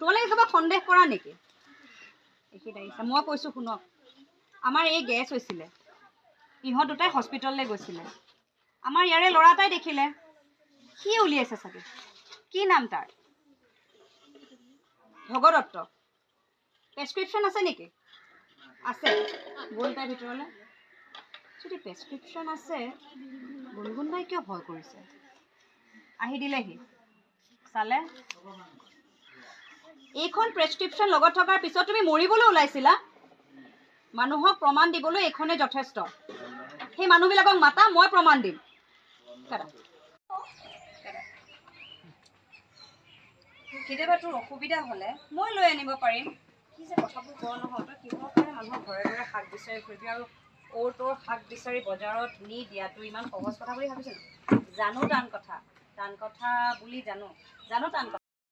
তোমালোকে কিবা সন্দেহ কৰা নেকি? এইখিনি আহিছে, মই কৈছোঁ শুনক। আমাৰ এই গেছ হৈছিলে, ইহঁত দুটাই হস্পিটেললৈ গৈছিলে। আমাৰ ইয়াৰে ল'ৰা এটাই দেখিলে, সি উলিয়াইছে চাগে। কি নাম তাৰ? ভগদত্ত। প্ৰেছক্ৰিপশ্যন আছে নেকি? আছে। গ'ল তাৰ ভিতৰলৈ। যদি প্ৰেছক্ৰিপশ্যন আছে, গুণগুণ বাই কিয় ভয় কৰিছে? আহি দিলেহি, চালে। এইখন প্ৰেছক্ৰিপশ্যন লগত থকাৰ পিছত তুমি মৰিবলৈ ওলাইছিলা। মানুহক প্ৰমাণ দিবলৈ এইখনেই যথেষ্ট। সেই মানুহবিলাকক মাতা, মই প্ৰমাণ দিম। কেতিয়াবা তোৰ অসুবিধা হ'লে মই লৈ আনিব পাৰিম। কি যে কথাবোৰ কৰ নহয়, তই কিহৰ কাৰণে মানুহৰ ঘৰে ঘৰে শাক বিচাৰি ফুৰিবি আৰু তোৰ শাক বিচাৰি বজাৰত নি দিয়াটো ইমান সহজ কথা বুলি ভাবিছোঁ। জানো টান কথা বুলি জানো টান কথা।